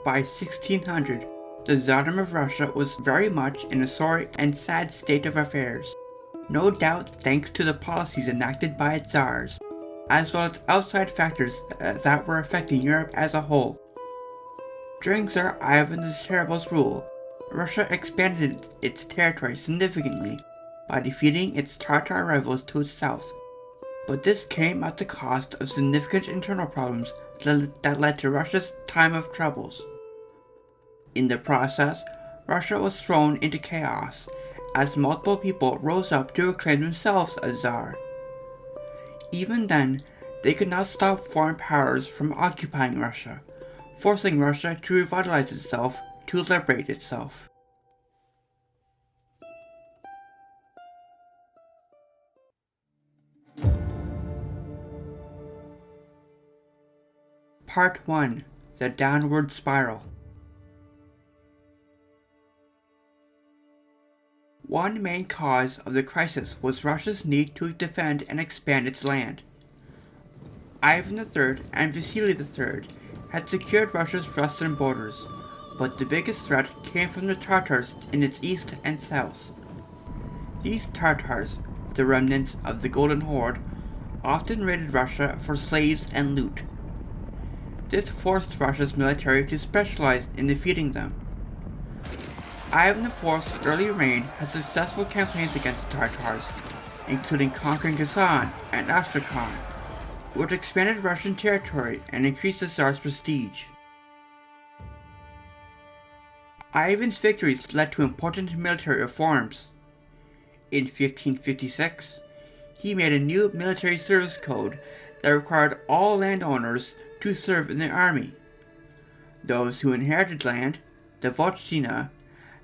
By 1600, the Tsardom of Russia was very much in a sorry and sad state of affairs, no doubt thanks to the policies enacted by its Tsars, as well as outside factors that were affecting Europe as a whole. During Tsar Ivan the Terrible's rule, Russia expanded its territory significantly by defeating its Tatar rivals to its south, but this came at the cost of significant internal problems that led to Russia's time of troubles. In the process, Russia was thrown into chaos as multiple people rose up to acclaim themselves as Tsar. Even then, they could not stop foreign powers from occupying Russia, forcing Russia to revitalize itself to liberate itself. Part 1. The Downward Spiral. One main cause of the crisis was Russia's need to defend and expand its land. Ivan III and Vasily III had secured Russia's western borders, but the biggest threat came from the Tatars in its east and south. These Tatars, the remnants of the Golden Horde, often raided Russia for slaves and loot. This forced Russia's military to specialize in defeating them. Ivan IV's early reign had successful campaigns against the Tatars, including conquering Kazan and Astrakhan, which expanded Russian territory and increased the Tsar's prestige. Ivan's victories led to important military reforms. In 1556, he made a new military service code that required all landowners to serve in the army. Those who inherited land, the Votchina,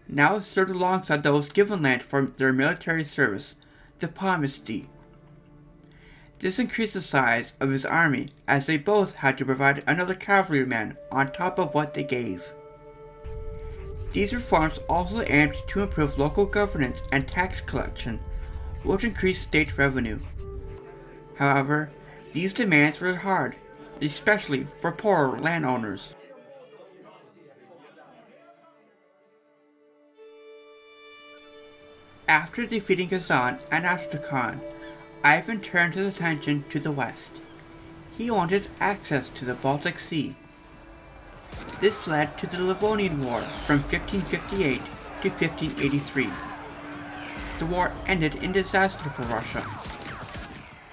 now served alongside those given land for their military service, the Pomesty. This increased the size of his army as they both had to provide another cavalryman on top of what they gave. These reforms also aimed to improve local governance and tax collection, which increased state revenue. However, these demands were hard, especially for poorer landowners. After defeating Kazan and Astrakhan, Ivan turned his attention to the west. He wanted access to the Baltic Sea. This led to the Livonian War from 1558 to 1583. The war ended in disaster for Russia.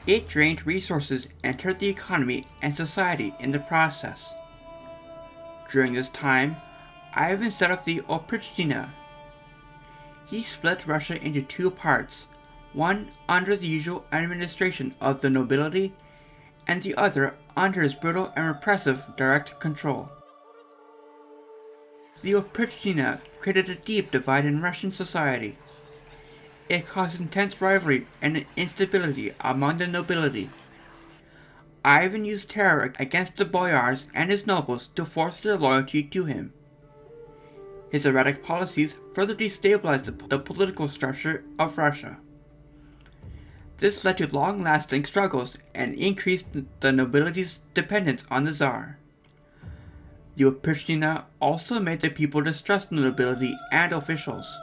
It drained resources and hurt the economy and society in the process. During this time, Ivan set up the Oprichnina. He split Russia into two parts, one under the usual administration of the nobility, and the other under his brutal and repressive direct control. The Oprichnina created a deep divide in Russian society. It caused intense rivalry and instability among the nobility. Ivan used terror against the boyars and his nobles to force their loyalty to him. His erratic policies further destabilized the political structure of Russia. This led to long-lasting struggles and increased the nobility's dependence on the Tsar. The Oprichnina also made the people distrust the nobility and officials.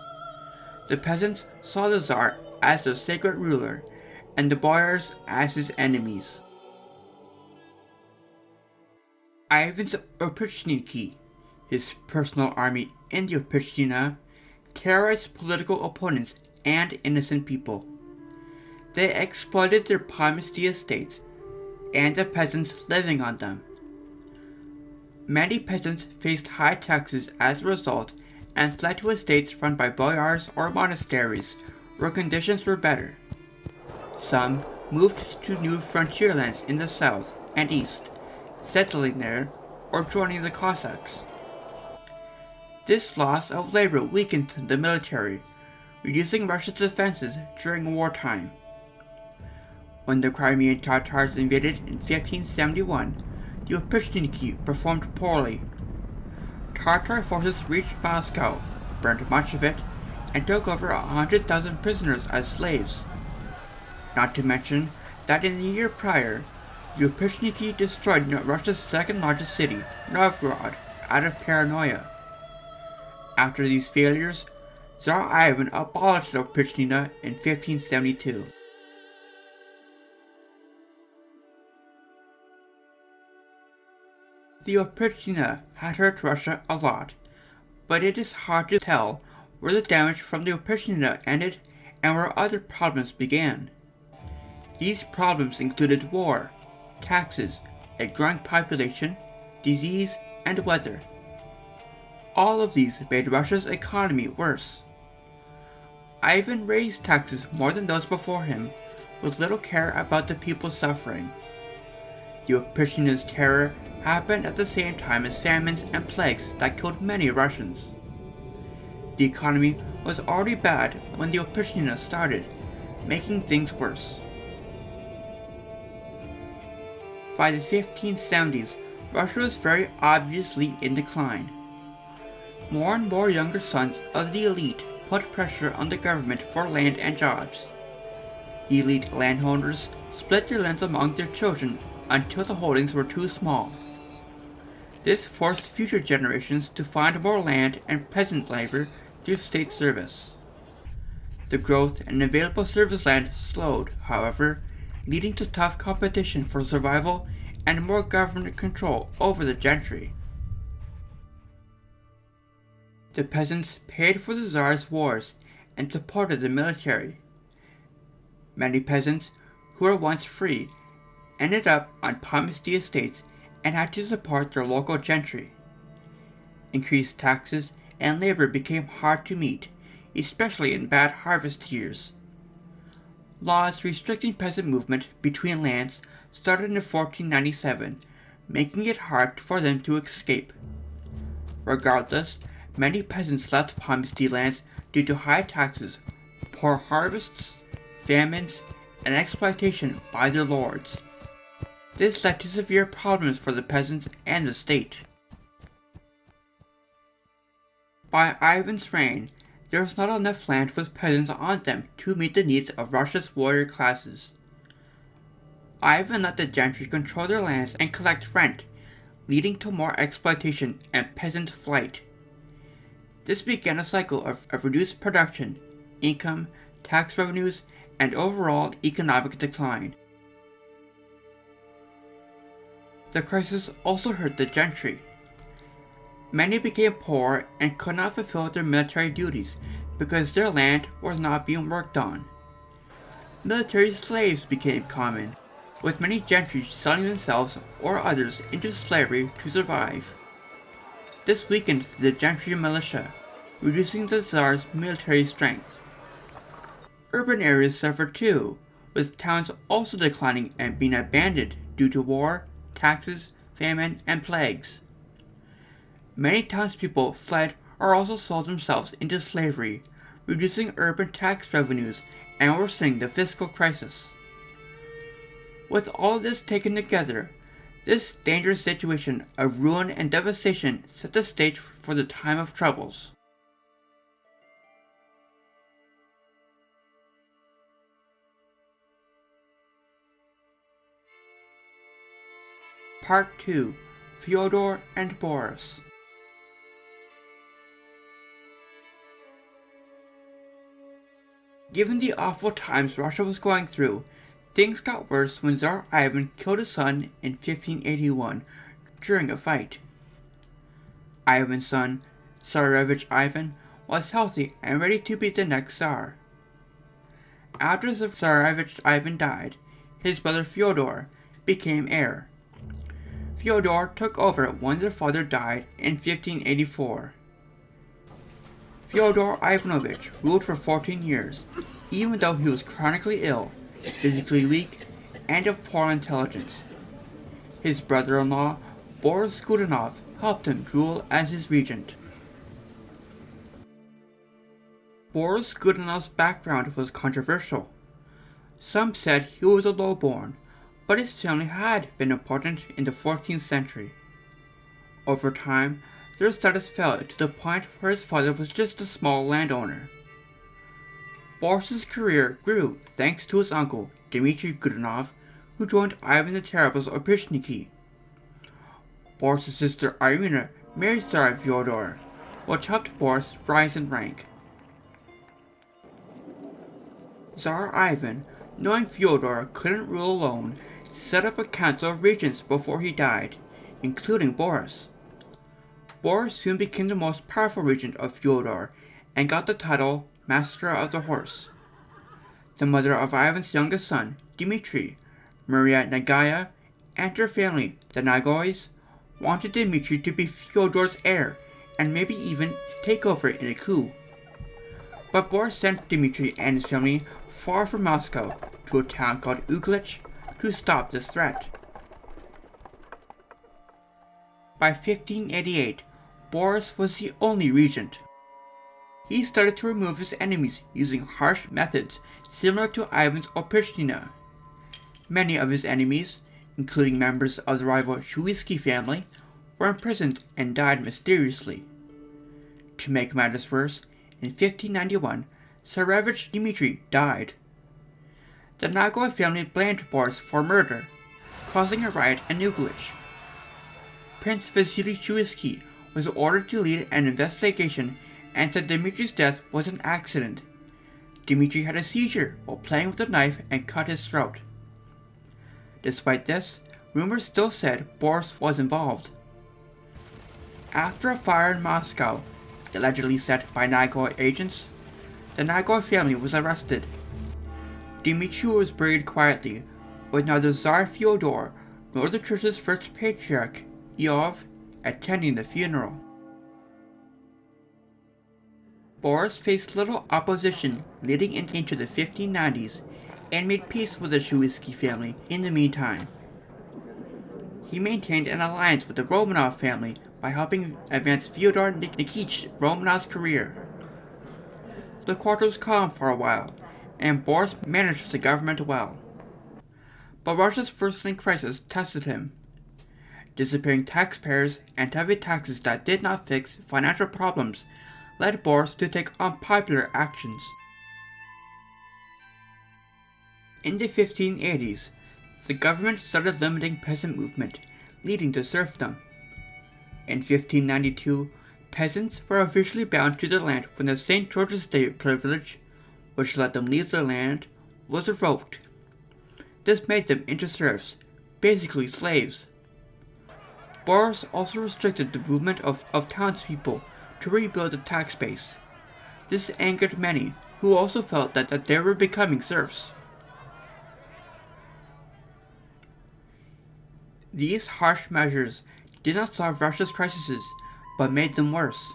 The peasants saw the Tsar as their sacred ruler, and the boyars as his enemies. Ivan's Oprichniki, his personal army in the Oprichnina, terrorized political opponents and innocent people. They exploited their Pomesty estates and the peasants living on them. Many peasants faced high taxes as a result and fled to estates run by boyars or monasteries where conditions were better. Some moved to new frontier lands in the south and east, settling there or joining the Cossacks. This loss of labor weakened the military, reducing Russia's defenses during wartime. When the Crimean Tatars invaded in 1571, the Oprichniki performed poorly. Tatar forces reached Moscow, burned much of it, and took over 100,000 prisoners as slaves. Not to mention that in the year prior, The Oprichniki destroyed Russia's second largest city, Novgorod, out of paranoia. After these failures, Tsar Ivan abolished the Oprichnina in 1572. The Oprichnina had hurt Russia a lot, but it is hard to tell where the damage from the Oprichnina ended and where other problems began. These problems included war, taxes, a growing population, disease, and weather. All of these made Russia's economy worse. Ivan raised taxes more than those before him, with little care about the people suffering. The Oprichnina's terror happened at the same time as famines and plagues that killed many Russians. The economy was already bad when the Oprichnina started, making things worse. By the 1570s, Russia was very obviously in decline. More and more younger sons of the elite put pressure on the government for land and jobs. Elite landowners split their lands among their children until the holdings were too small. This forced future generations to find more land and peasant labor through state service. The growth and available service land slowed, however, leading to tough competition for survival and more government control over the gentry. The peasants paid for the Tsar's wars and supported the military. Many peasants, who were once free, ended up on pomesty estates and had to support their local gentry. Increased taxes and labor became hard to meet, especially in bad harvest years. Laws restricting peasant movement between lands started in 1497, making it hard for them to escape. Regardless, many peasants left pomesty lands due to high taxes, poor harvests, famines, and exploitation by their lords. This led to severe problems for the peasants and the state. By Ivan's reign, there was not enough land with peasants on them to meet the needs of Russia's warrior classes. Ivan let the gentry control their lands and collect rent, leading to more exploitation and peasant flight. This began a cycle of reduced production, income, tax revenues, and overall economic decline. The crisis also hurt the gentry. Many became poor and could not fulfill their military duties because their land was not being worked on. Military slaves became common, with many gentry selling themselves or others into slavery to survive. This weakened the gentry militia, reducing the Tsar's military strength. Urban areas suffered too, with towns also declining and being abandoned due to war, taxes, famine, and plagues. Many townspeople fled or also sold themselves into slavery, reducing urban tax revenues and worsening the fiscal crisis. With all this taken together, this dangerous situation of ruin and devastation set the stage for the time of troubles. Part 2. Fyodor and Boris. Given the awful times Russia was going through, things got worse when Tsar Ivan killed his son in 1581 during a fight. Ivan's son, Tsarevich Ivan, was healthy and ready to be the next Tsar. After Tsarevich Ivan died, his brother Fyodor became heir. Fyodor took over when their father died in 1584. Fyodor Ivanovich ruled for 14 years, even though he was chronically ill, physically weak, and of poor intelligence. His brother-in-law, Boris Godunov, helped him rule as his regent. Boris Godunov's background was controversial. Some said he was a lowborn, but his family had been important in the 14th century. Over time, their status fell to the point where his father was just a small landowner. Boris's career grew thanks to his uncle, Dmitry Godunov, who joined Ivan the Terrible's Oprichniki. Boris's sister Irina married Tsar Fyodor, which helped Boris rise in rank. Tsar Ivan, knowing Fyodor couldn't rule alone, set up a council of regents before he died, including Boris. Boris soon became the most powerful regent of Fyodor and got the title Master of the Horse. The mother of Ivan's youngest son, Dmitry, Maria Nagaya, and her family, the Nagoys, wanted Dmitry to be Fyodor's heir and maybe even take over in a coup. But Boris sent Dmitry and his family far from Moscow to a town called Uglitch to stop this threat. By 1588, Boris was the only regent. He started to remove his enemies using harsh methods similar to Ivan's Oprichnina. Many of his enemies, including members of the rival Shuisky family, were imprisoned and died mysteriously. To make matters worse, in 1591, Tsarevich Dmitry died. The Nagoy family blamed Boris for murder, causing a riot in Uglitch. Prince Vasily Shuisky was ordered to lead an investigation and said Dmitry's death was an accident. Dmitry had a seizure while playing with a knife and cut his throat. Despite this, rumors still said Boris was involved. After a fire in Moscow, allegedly set by Nagoy agents, the Nagoy family was arrested. Dmitry was buried quietly, with neither Tsar Fyodor nor the church's first patriarch, Iov, attending the funeral. Boris faced little opposition leading into the 1590s and made peace with the Shuisky family in the meantime. He maintained an alliance with the Romanov family by helping advance Fyodor Nikitich Romanov's career. The court was calm for a while, and Boris managed the government well. But Russia's first-line crisis tested him. Disappearing taxpayers and heavy taxes that did not fix financial problems led Boris to take unpopular actions. In the 1580s, the government started limiting peasant movement, leading to serfdom. In 1592, peasants were officially bound to their land when the St. George's Day privilege, which let them leave their land, was revoked. This made them into serfs, basically slaves. Boris also restricted the movement of townspeople to rebuild the tax base. This angered many, who also felt that they were becoming serfs. These harsh measures did not solve Russia's crises, but made them worse.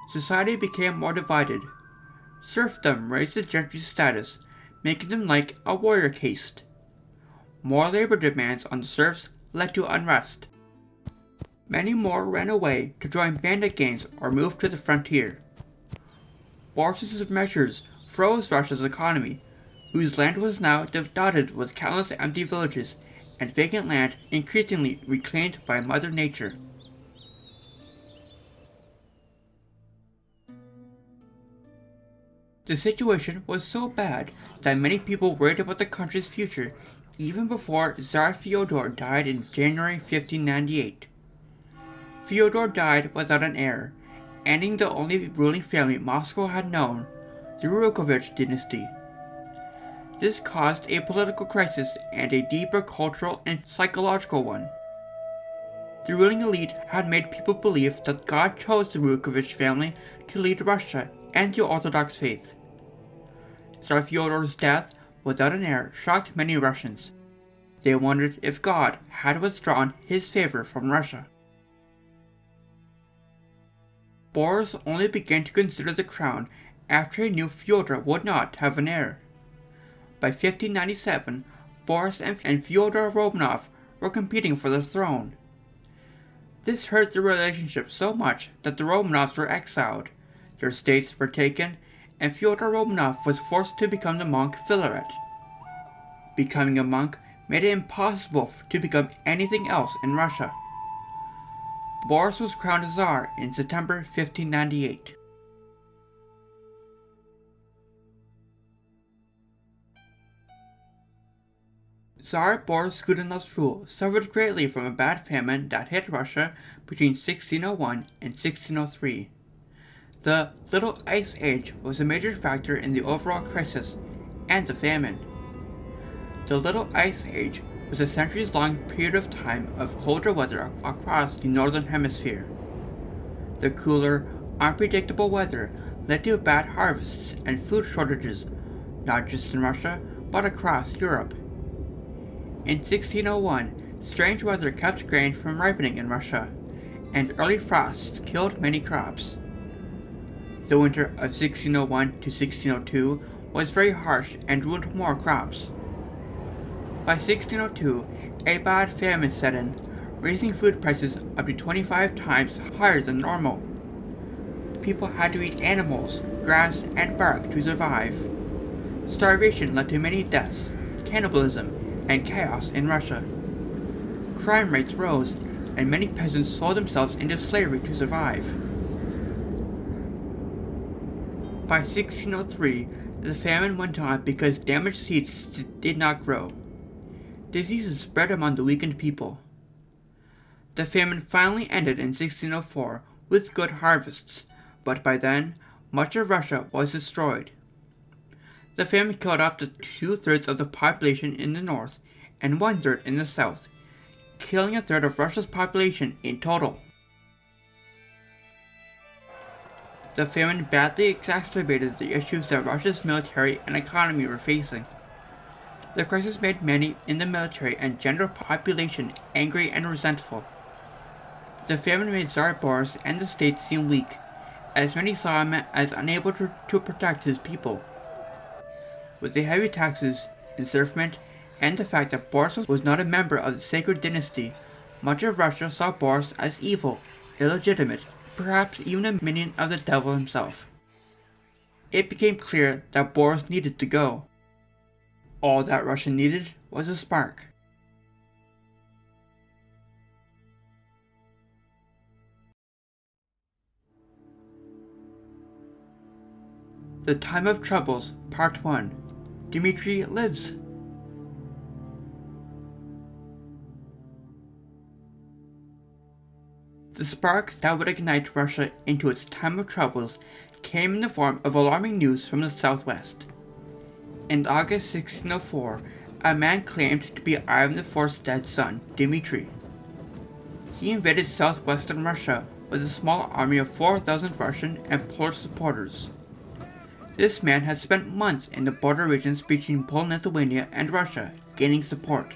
Society became more divided. Serfdom raised the gentry's status, making them like a warrior caste. More labor demands on the serfs led to unrest. Many more ran away to join bandit gangs or moved to the frontier. Boris's measures froze Russia's economy, whose land was now dotted with countless empty villages and vacant land increasingly reclaimed by Mother Nature. The situation was so bad that many people worried about the country's future even before Tsar Fyodor died in January 1598. Fyodor died without an heir, ending the only ruling family Moscow had known, the Rurikhovich dynasty. This caused a political crisis and a deeper cultural and psychological one. The ruling elite had made people believe that God chose the Rurikhovich family to lead Russia and the Orthodox faith. Tsar Fyodor's death without an heir shocked many Russians. They wondered if God had withdrawn his favor from Russia. Boris only began to consider the crown after he knew Fyodor would not have an heir. By 1597, Boris and Fyodor Romanov were competing for the throne. This hurt the relationship so much that the Romanovs were exiled, their estates were taken, and Fyodor Romanov was forced to become the monk Filaret. Becoming a monk made it impossible to become anything else in Russia. Boris was crowned Tsar in September 1598. Tsar Boris Godunov's rule suffered greatly from a bad famine that hit Russia between 1601 and 1603. The Little Ice Age was a major factor in the overall crisis and the famine. The Little Ice Age was a centuries-long period of time of colder weather across the northern hemisphere. The cooler, unpredictable weather led to bad harvests and food shortages, not just in Russia, but across Europe. In 1601, strange weather kept grain from ripening in Russia, and early frosts killed many crops. The winter of 1601 to 1602 was very harsh and ruined more crops. By 1602, a bad famine set in, raising food prices up to 25 times higher than normal. People had to eat animals, grass, and bark to survive. Starvation led to many deaths, cannibalism, and chaos in Russia. Crime rates rose, and many peasants sold themselves into slavery to survive. By 1603, the famine went on because damaged seeds did not grow. Diseases spread among the weakened people. The famine finally ended in 1604 with good harvests, but by then, much of Russia was destroyed. The famine killed up to 2/3 of the population in the north and 1/3 in the south, killing 1/3 of Russia's population in total. The famine badly exacerbated the issues that Russia's military and economy were facing. The crisis made many in the military and general population angry and resentful. The famine made Tsar Boris and the state seem weak, as many saw him as unable to protect his people. With the heavy taxes, enslavement, and the fact that Boris was not a member of the sacred dynasty, much of Russia saw Boris as evil, illegitimate, perhaps even a minion of the devil himself. It became clear that Boris needed to go. All that Russia needed was a spark. The Time of Troubles, Part 1. Dmitri lives. The spark that would ignite Russia into its time of troubles came in the form of alarming news from the southwest. In August 1604, a man claimed to be Ivan IV's dead son, Dmitri. He invaded southwestern Russia with a small army of 4,000 Russian and Polish supporters. This man had spent months in the border regions between Poland-Lithuania and Russia, gaining support.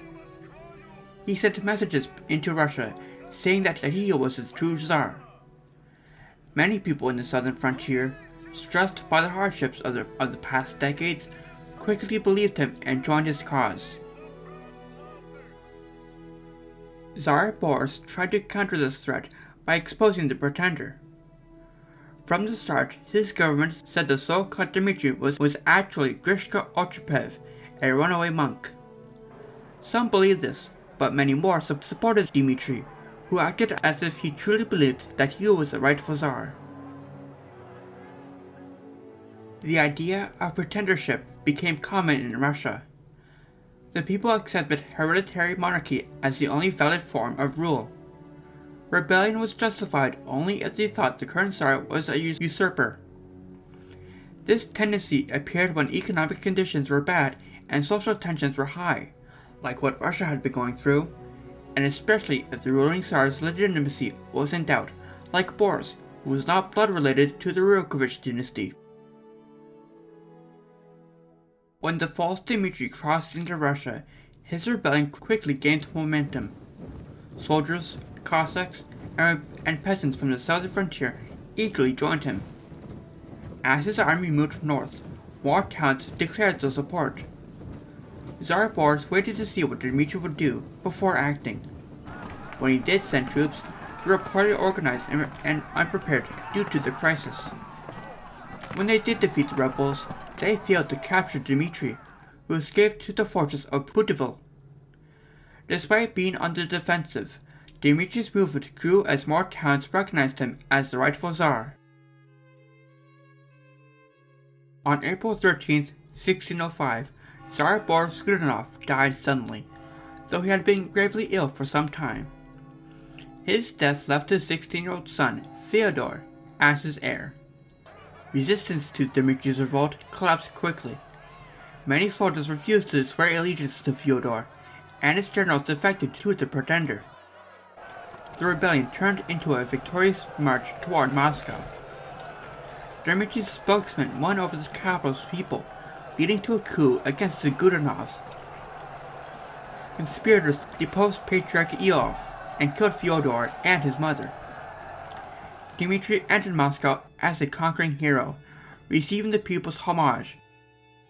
He sent messages into Russia saying that he was the true Tsar. Many people in the southern frontier, stressed by the hardships of the past decades, quickly believed him and joined his cause. Tsar Boris tried to counter this threat by exposing the pretender. From the start, his government said the so-called Dmitri was actually Grishka Otropev, a runaway monk. Some believed this, but many more supported Dmitri, who acted as if he truly believed that he was the rightful Tsar. The idea of pretendership became common in Russia. The people accepted hereditary monarchy as the only valid form of rule. Rebellion was justified only if they thought the current Tsar was a usurper. This tendency appeared when economic conditions were bad and social tensions were high, like what Russia had been going through, and especially if the ruling Tsar's legitimacy was in doubt, like Boris, who was not blood-related to the Rurikhovich dynasty. When the false Dmitri crossed into Russia, his rebellion quickly gained momentum. Soldiers, Cossacks, and peasants from the southern frontier eagerly joined him. As his army moved north, more towns declared their support. Tsar Boris waited to see what Dmitri would do before acting. When he did send troops, they were poorly organized and unprepared due to the crisis. When they did defeat the rebels, they failed to capture Dmitri, who escaped to the fortress of Putyvl. Despite being on the defensive, Dmitri's movement grew as more towns recognized him as the rightful Tsar. On April 13, 1605, Tsar Boris Godunov died suddenly, though he had been gravely ill for some time. His death left his 16-year-old son, Fyodor, as his heir. Resistance to Dmitri's revolt collapsed quickly. Many soldiers refused to swear allegiance to Fyodor, and his generals defected to the pretender. The rebellion turned into a victorious march toward Moscow. Dmitri's spokesman won over the capital's people, leading to a coup against the Gudanovs. Conspirators deposed Patriarch Iov and killed Fyodor and his mother. Dmitri entered Moscow as a conquering hero, receiving the people's homage,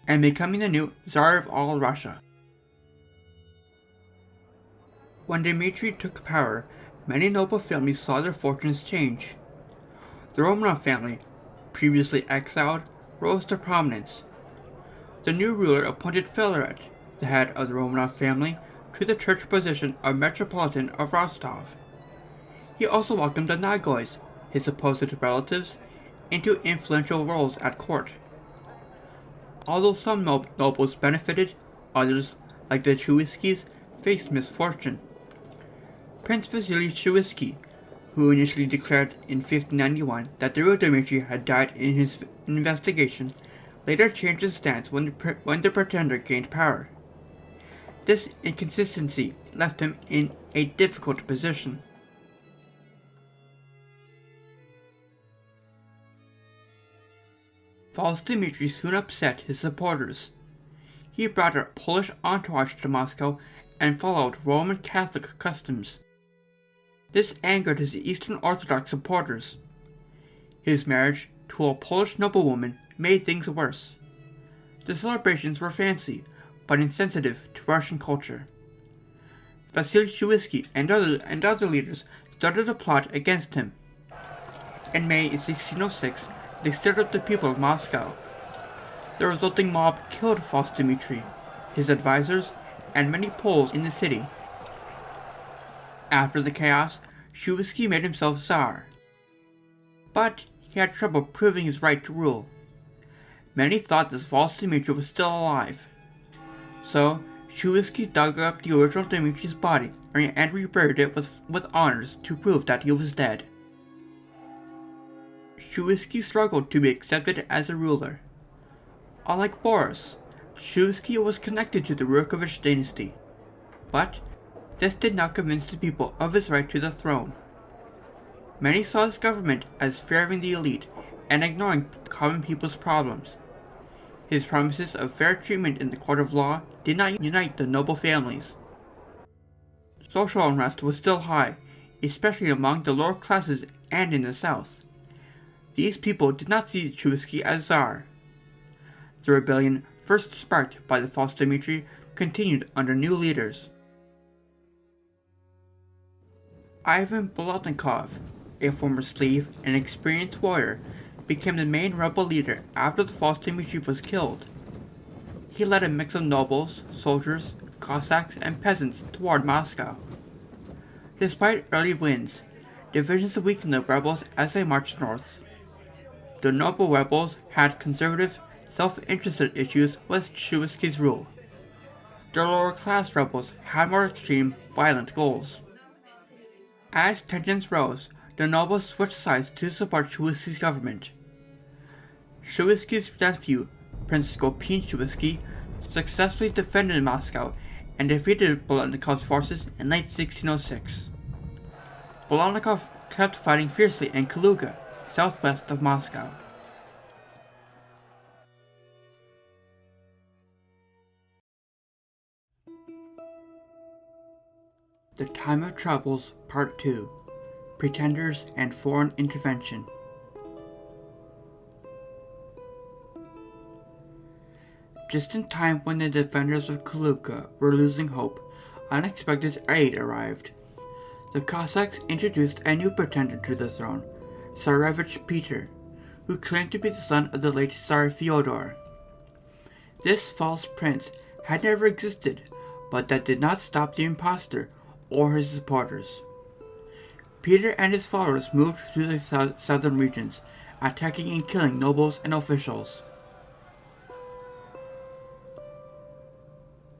and becoming the new Tsar of all Russia. When Dmitri took power, many noble families saw their fortunes change. The Romanov family, previously exiled, rose to prominence. The new ruler appointed Filaret, the head of the Romanov family, to the church position of Metropolitan of Rostov. He also welcomed the Nagoys, his supposed relatives, into influential roles at court. Although some nobles benefited, others, like the Shuiskys, faced misfortune. Prince Vasily Shuisky, who initially declared in 1591 that the real Dmitri had died in his investigation, later changed his stance when the pretender gained power. This inconsistency left him in a difficult position. False Dmitri soon upset his supporters. He brought a Polish entourage to Moscow and followed Roman Catholic customs. This angered his Eastern Orthodox supporters. His marriage to a Polish noblewoman made things worse. The celebrations were fancy, but insensitive to Russian culture. Vasily Shuisky and other leaders started a plot against him. In May 1606, they stirred up the people of Moscow. The resulting mob killed false Dmitri, his advisors, and many Poles in the city. After the chaos, Shuisky made himself Tsar. But he had trouble proving his right to rule. Many thought this false Dmitri was still alive. So, Shuisky dug up the original Dmitri's body and reburied it with honors to prove that he was dead. Shuisky struggled to be accepted as a ruler. Unlike Boris, Shuisky was connected to the Rurkovich dynasty, but this did not convince the people of his right to the throne. Many saw his government as favoring the elite and ignoring common people's problems. His promises of fair treatment in the court of law did not unite the noble families. Social unrest was still high, especially among the lower classes and in the south. These people did not see Shuisky as Tsar. The rebellion, first sparked by the false Dmitri, continued under new leaders. Ivan Bolotnikov, a former slave and experienced warrior, became the main rebel leader after the false Dmitri was killed. He led a mix of nobles, soldiers, Cossacks, and peasants toward Moscow. Despite early wins, divisions weakened the rebels as they marched north. The noble rebels had conservative, self-interested issues with Shuisky's rule. The lower-class rebels had more extreme, violent goals. As tensions rose, the nobles switched sides to support Shuisky's government. Shuisky's nephew, Prince Skopin Shuisky, successfully defended Moscow and defeated Bolotnikov's forces in late 1606. Bolotnikov kept fighting fiercely in Kaluga, southwest of Moscow. The Time of Troubles, Part 2: Pretenders and Foreign Intervention. Just in time when the defenders of Kaluga were losing hope, unexpected aid arrived. The Cossacks introduced a new pretender to the throne, Tsarevich Peter, who claimed to be the son of the late Tsar Fyodor. This false prince had never existed, but that did not stop the impostor or his supporters. Peter and his followers moved through the southern regions, attacking and killing nobles and officials.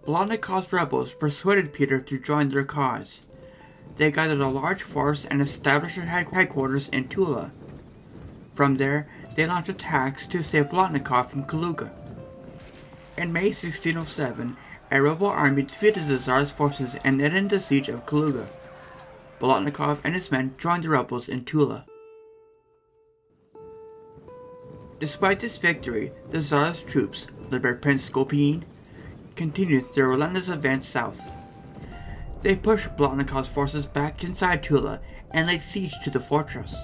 Blotnikov's rebels persuaded Peter to join their cause. They gathered a large force and established their headquarters in Tula. From there, they launched attacks to save Blotnikov from Kaluga. In May 1607, a rebel army defeated the Tsar's forces and ended the siege of Kaluga. Blotnikov and his men joined the rebels in Tula. Despite this victory, the Tsar's troops, led by Prince Skopin, continued their relentless advance south. They pushed Blotnikov's forces back inside Tula and laid siege to the fortress.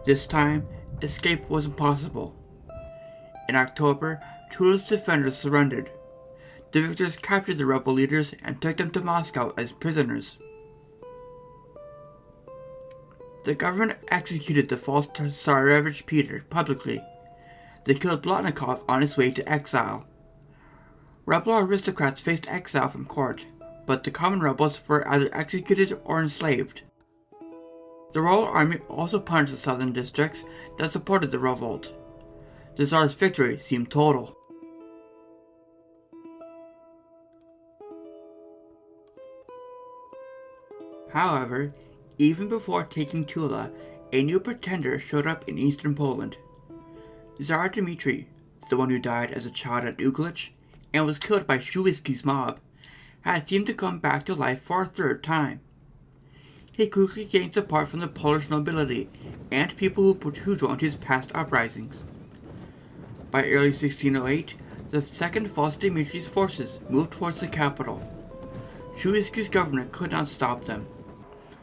This time, escape was impossible. In October, Tula's defenders surrendered. The victors captured the rebel leaders and took them to Moscow as prisoners. The government executed the false Tsarevich Peter publicly. They killed Blotnikov on his way to exile. Rebel aristocrats faced exile from court, but the common rebels were either executed or enslaved. The Royal Army also punished the southern districts that supported the revolt. The Tsar's victory seemed total. However, even before taking Tula, a new pretender showed up in eastern Poland. Tsar Dmitry, the one who died as a child at Uglitch and was killed by Shuisky's mob, had seemed to come back to life for a third time. He quickly gained support from the Polish nobility and people who joined his past uprisings. By early 1608, the second False Dmitry's forces moved towards the capital. Shuisky's government could not stop them.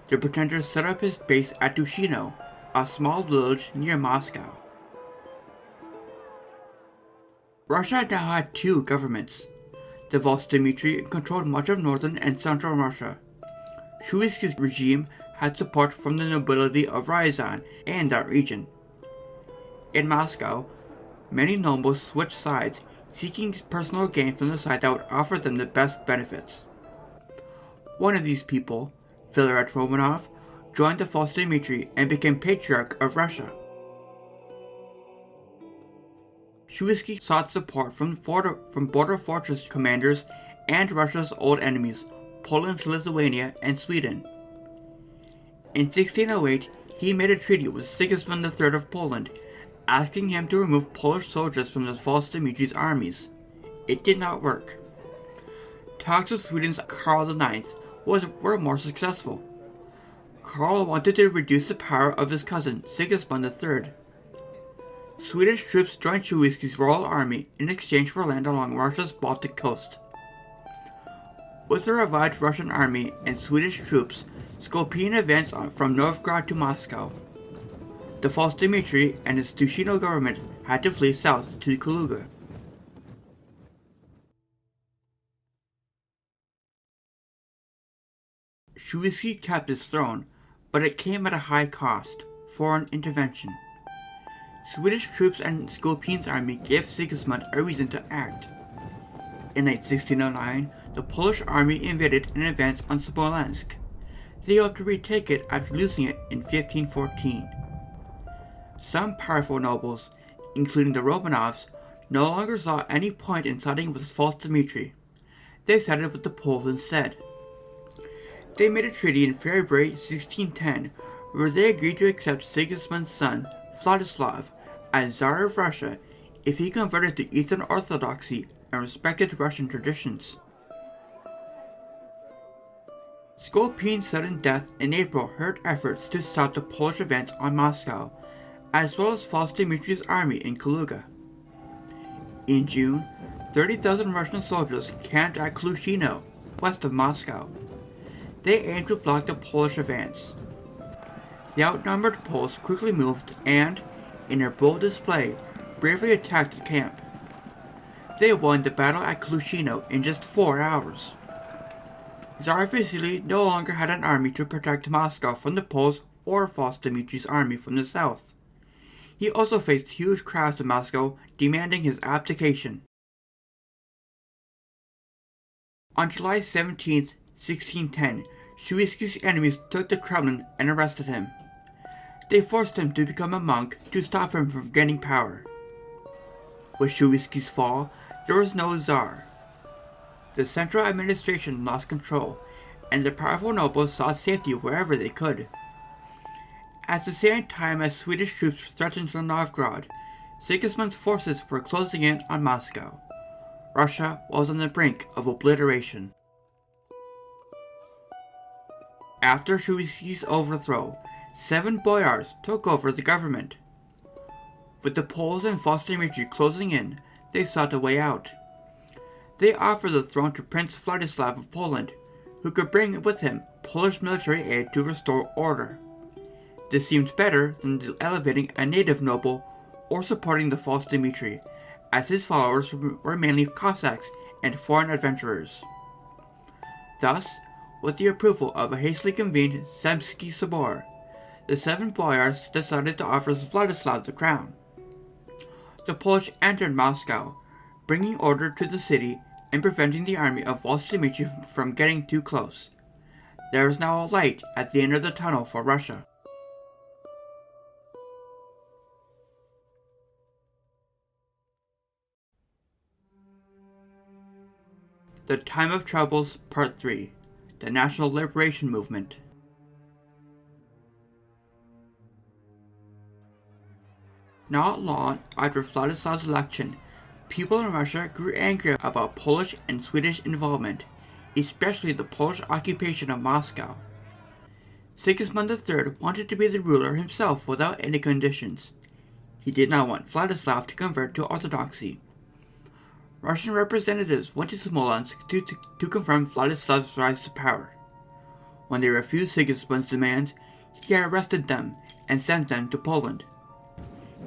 The pretender set up his base at Tushino, a small village near Moscow. Russia now had two governments. The False Dmitry controlled much of northern and central Russia. Shuisky's regime had support from the nobility of Ryazan and that region. In Moscow, many nobles switched sides, seeking personal gain from the side that would offer them the best benefits. One of these people, Filaret Romanov, joined the False Dmitry and became Patriarch of Russia. Shuisky sought support from border fortress commanders and Russia's old enemies, Poland, Lithuania, and Sweden. In 1608, he made a treaty with Sigismund III of Poland, asking him to remove Polish soldiers from the False Dmitry's armies. It did not work. Talks with Sweden's Karl IX were more successful. Karl wanted to reduce the power of his cousin, Sigismund III. Swedish troops joined Shuisky's Royal Army in exchange for land along Russia's Baltic coast. With the revived Russian army and Swedish troops, Skopin advanced from Novgorod to Moscow. The False Dmitry and his Tushino government had to flee south to Kaluga. Shuisky kept his throne, but it came at a high cost: foreign intervention. Swedish troops and Skopin's army gave Sigismund a reason to act. In late 1609, the Polish army invaded and advanced on Smolensk. They hoped to retake it after losing it in 1514. Some powerful nobles, including the Romanovs, no longer saw any point in siding with False Dmitry. They sided with the Poles instead. They made a treaty in February 1610 where they agreed to accept Sigismund's son, Vladislav, as Tsar of Russia if he converted to Eastern Orthodoxy and respected Russian traditions. Skopin's sudden death in April hurt efforts to stop the Polish advance on Moscow, as well as False Dmitry's army in Kaluga. In June, 30,000 Russian soldiers camped at Klushino, west of Moscow. They aimed to block the Polish advance. The outnumbered Poles quickly moved and, in their bold display, bravely attacked the camp. They won the battle at Klushino in just 4 hours. Tsar Vasily no longer had an army to protect Moscow from the Poles or False Dmitry's army from the south. He also faced huge crowds in Moscow demanding his abdication. On July 17, 1610, Shuisky's enemies took the Kremlin and arrested him. They forced him to become a monk to stop him from gaining power. With Shuisky's fall, there was no Tsar. The central administration lost control, and the powerful nobles sought safety wherever they could. At the same time as Swedish troops threatened Novgorod, Sigismund's forces were closing in on Moscow. Russia was on the brink of obliteration. After Shuiski's overthrow, 7 boyars took over the government. With the Poles and Vostimir closing in, they sought a way out. They offered the throne to Prince Vladislav of Poland, who could bring with him Polish military aid to restore order. This seemed better than elevating a native noble or supporting the false Dmitri, as his followers were mainly Cossacks and foreign adventurers. Thus, with the approval of a hastily convened Zemsky Sobor, the 7 boyars decided to offer Vladislav the crown. The Polish entered Moscow, bringing order to the city and preventing the army of Vostimir from getting too close. There is now a light at the end of the tunnel for Russia. The Time of Troubles, Part 3. The National Liberation Movement. Not long after Vladislav's election, people in Russia grew angry about Polish and Swedish involvement, especially the Polish occupation of Moscow. Sigismund III wanted to be the ruler himself without any conditions. He did not want Vladislav to convert to Orthodoxy. Russian representatives went to Smolensk to confirm Vladislav's rise to power. When they refused Sigismund's demands, he arrested them and sent them to Poland.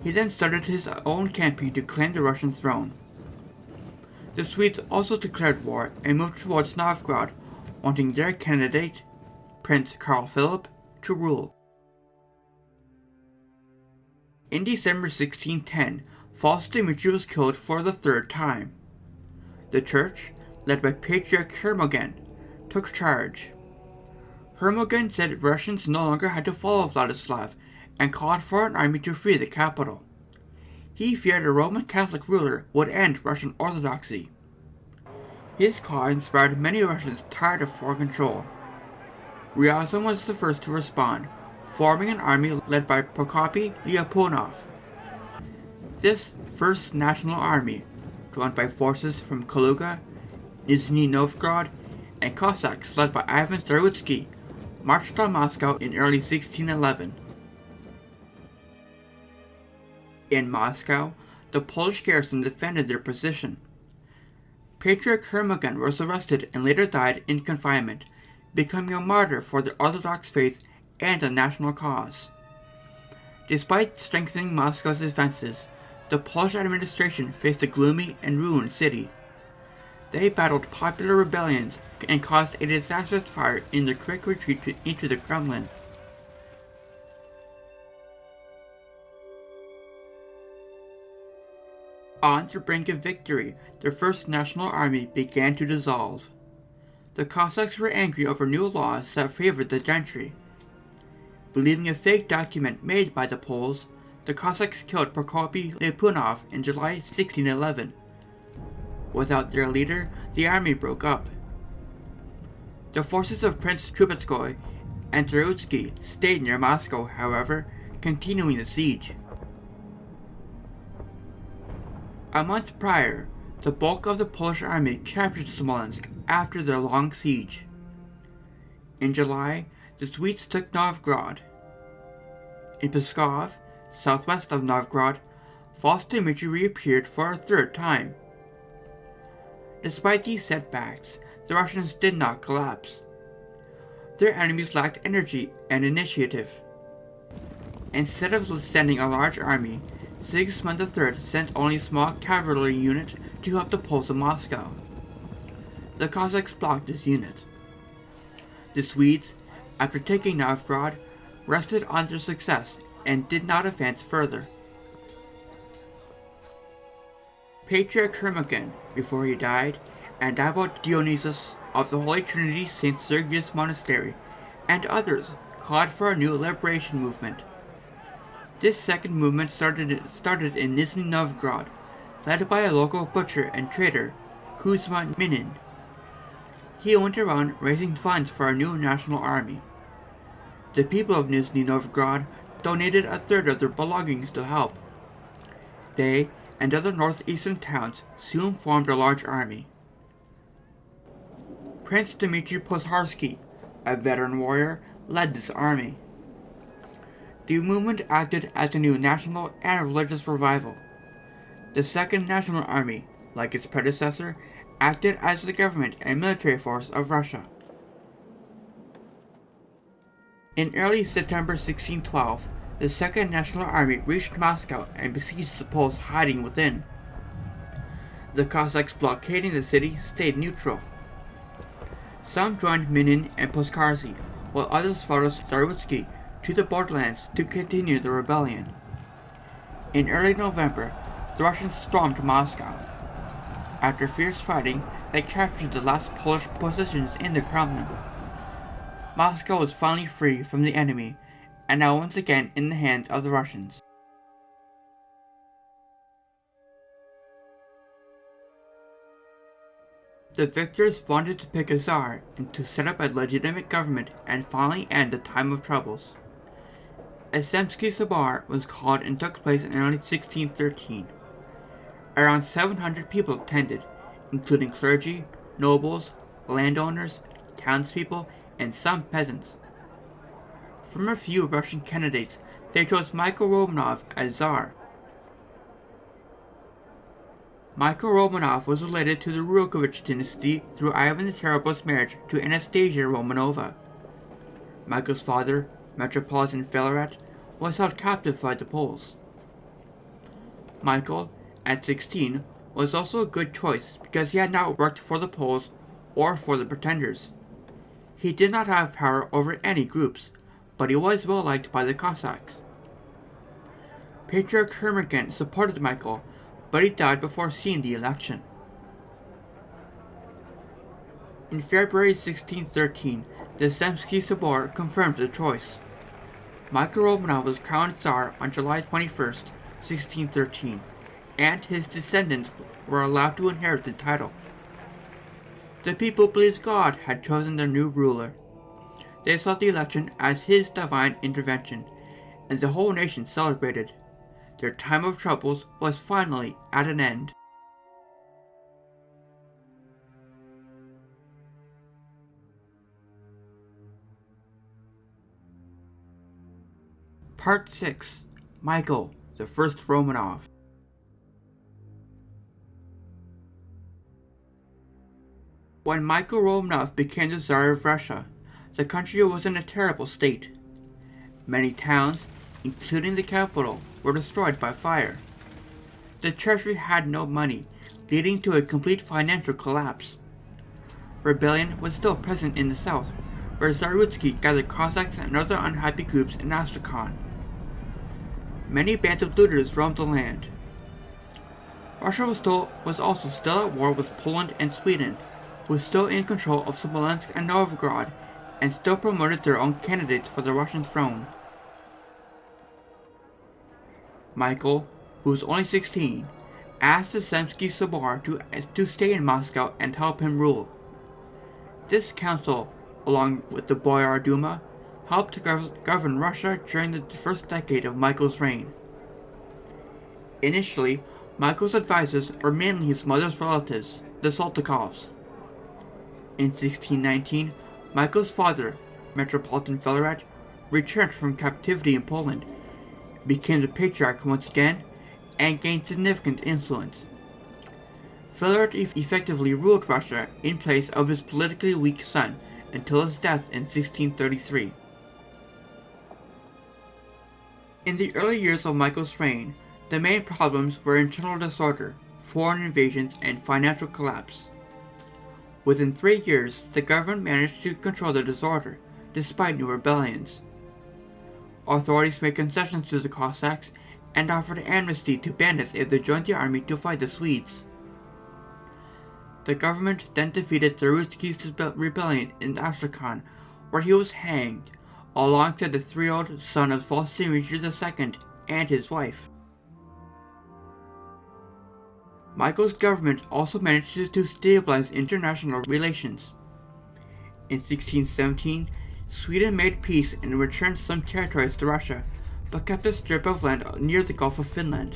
He then started his own campaign to claim the Russian throne. The Swedes also declared war and moved towards Novgorod, wanting their candidate, Prince Carl Philip, to rule. In December 1610, false Dmitri was killed for the 3rd time. The church, led by Patriarch Hermogen, took charge. Hermogen said Russians no longer had to follow Vladislav and called for an army to free the capital. He feared a Roman Catholic ruler would end Russian Orthodoxy. His call inspired many Russians tired of foreign control. Ryazan was the first to respond, forming an army led by Prokopy Lyapunov. This First National Army, drawn by forces from Kaluga, Nizhny Novgorod, and Cossacks led by Ivan Starutsky, marched on Moscow in early 1611. In Moscow, the Polish garrison defended their position. Patriarch Hermogen was arrested and later died in confinement, becoming a martyr for the Orthodox faith and a national cause. Despite strengthening Moscow's defenses, the Polish administration faced a gloomy and ruined city. They battled popular rebellions and caused a disastrous fire in their quick retreat into the Kremlin. On the brink of victory, the First National Army began to dissolve. The Cossacks were angry over new laws that favored the gentry. Believing a fake document made by the Poles, the Cossacks killed Prokopy Lyapunov in July 1611. Without their leader, the army broke up. The forces of Prince Trubetskoy and Starutsky stayed near Moscow, however, continuing the siege. A month prior, the bulk of the Polish army captured Smolensk after their long siege. In July, the Swedes took Novgorod. In Pskov, southwest of Novgorod, false Dmitri reappeared for a 3rd time. Despite these setbacks, the Russians did not collapse. Their enemies lacked energy and initiative. Instead of sending a large army, Sigismund III sent only a small cavalry unit to help the Poles of Moscow. The Cossacks blocked this unit. The Swedes, after taking Novgorod, rested on their success and did not advance further. Patriarch Hermogen, before he died, and Abbot Dionysius of the Holy Trinity St. Sergius Monastery, and others called for a new liberation movement. This second movement started in Nizhny Novgorod, led by a local butcher and trader, Kuzma Minin. he went around raising funds for a new national army. The people of Nizhny Novgorod donated a third of their belongings to help. They and other northeastern towns soon formed a large army. Prince Dmitry Pozharsky, a veteran warrior, led this army. The movement acted as a new national and religious revival. The Second National Army, like its predecessor, acted as the government and military force of Russia. In early September 1612, the Second National Army reached Moscow and besieged the Poles hiding within. The Cossacks blockading the city stayed neutral. Some joined Minin and Pozharsky, while others followed Starutsky to the borderlands to continue the rebellion. In early November, the Russians stormed Moscow. After fierce fighting, they captured the last Polish positions in the Kremlin. Moscow was finally free from the enemy, and now once again in the hands of the Russians. The victors wanted to pick a Tsar and to set up a legitimate government and finally end the time of troubles. A Zemsky Sobor was called and took place in early 1613. Around 700 people attended, including clergy, nobles, landowners, townspeople, and some peasants. From a few Russian candidates, they chose Michael Romanov as Tsar. Michael Romanov was related to the Rurikhovich dynasty through Ivan the Terrible's marriage to Anastasia Romanova. Michael's father, Metropolitan Filaret, was held captive by the Poles. Michael, at 16, was also a good choice because he had not worked for the Poles or for the Pretenders. He did not have power over any groups, but he was well liked by the Cossacks. Patriarch Hermogend supported Michael, but he died before seeing the election. In February 1613, the Zemsky Sobor confirmed the choice. Michael Romanov was crowned Tsar on July 21, 1613, and his descendants were allowed to inherit the title. The people believed God had chosen their new ruler. They saw the election as his divine intervention, and the whole nation celebrated. Their time of troubles was finally at an end. Part 6. Michael, the First Romanov. When Michael Romanov became the Tsar of Russia, the country was in a terrible state. Many towns, including the capital, were destroyed by fire. The treasury had no money, leading to a complete financial collapse. Rebellion was still present in the south, where Starutsky gathered Cossacks and other unhappy groups in Astrakhan. Many bands of looters roamed the land. Russia was also still at war with Poland and Sweden, who was still in control of Smolensk and Novgorod, and still promoted their own candidates for the Russian throne. Michael, who was only 16, asked the Zemsky Sobor to stay in Moscow and help him rule. This council, along with the Boyar Duma, helped to govern Russia during the first decade of Michael's reign. Initially, Michael's advisors were mainly his mother's relatives, the Saltykovs. In 1619, Michael's father, Metropolitan Filaret, returned from captivity in Poland, became the Patriarch once again, and gained significant influence. Filaret effectively ruled Russia in place of his politically weak son until his death in 1633. In the early years of Michael's reign, the main problems were internal disorder, foreign invasions, and financial collapse. Within 3 years, the government managed to control the disorder, despite new rebellions. Authorities made concessions to the Cossacks and offered amnesty to bandits if they joined the army to fight the Swedes. The government then defeated Starutsky's rebellion in Astrakhan, where he was hanged, alongside the 3-year-old son of Volodymyr II and his wife. Michael's government also managed to stabilize international relations. In 1617, Sweden made peace and returned some territories to Russia, but kept a strip of land near the Gulf of Finland.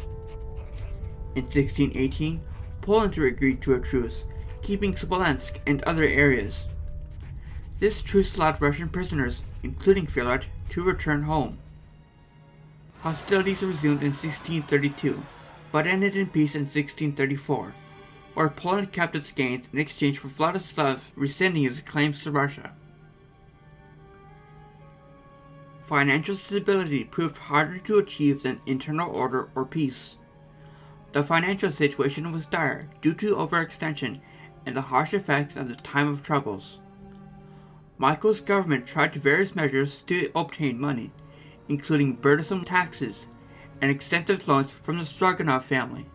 In 1618, Poland agreed to a truce, keeping Smolensk and other areas. This truce allowed Russian prisoners, including Filat, to return home. Hostilities resumed in 1632, but ended in peace in 1634, where Poland kept its gains in exchange for Vladislav rescinding his claims to Russia. Financial stability proved harder to achieve than internal order or peace. The financial situation was dire due to overextension and the harsh effects of the time of troubles. Michael's government tried various measures to obtain money, including burdensome taxes and extensive loans from the Stroganov family.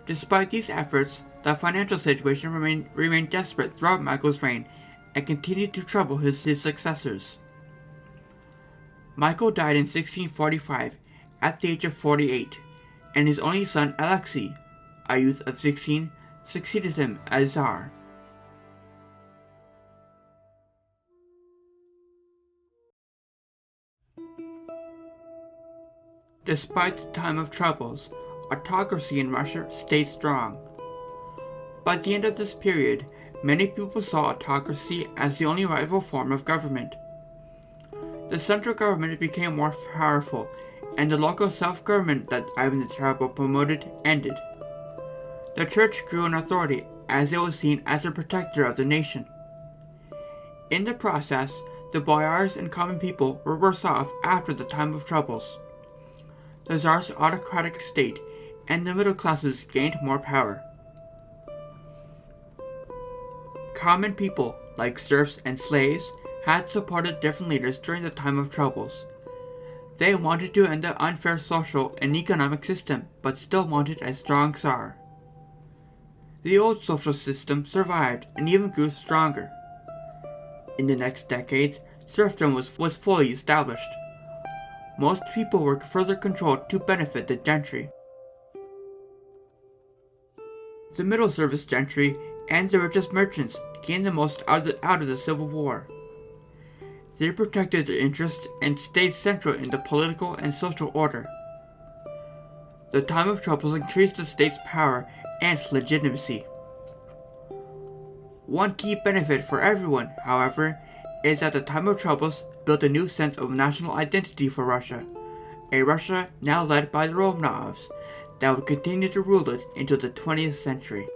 Despite these efforts, the financial situation remained desperate throughout Michael's reign and continued to trouble his successors. Michael died in 1645 at the age of 48, and his only son Alexei, a youth of 16, succeeded him as Tsar. Despite the time of troubles, autocracy in Russia stayed strong. By the end of this period, many people saw autocracy as the only viable form of government. The central government became more powerful, and the local self-government that Ivan the Terrible promoted ended. The church grew in authority as it was seen as the protector of the nation. In the process, the boyars and common people were worse off after the time of troubles. The Tsar's autocratic state and the middle classes gained more power. Common people, like serfs and slaves, had supported different leaders during the time of troubles. They wanted to end the unfair social and economic system, but still wanted a strong Tsar. The old social system survived and even grew stronger. In the next decades, serfdom was fully established. Most people were further controlled to benefit the gentry. The middle service gentry and the richest merchants gained the most out of the Civil War. They protected their interests and stayed central in the political and social order. The time of troubles increased the state's power and legitimacy. One key benefit for everyone, however, is that the time of troubles built a new sense of national identity for Russia, a Russia now led by the Romanovs that would continue to rule it into the 20th century.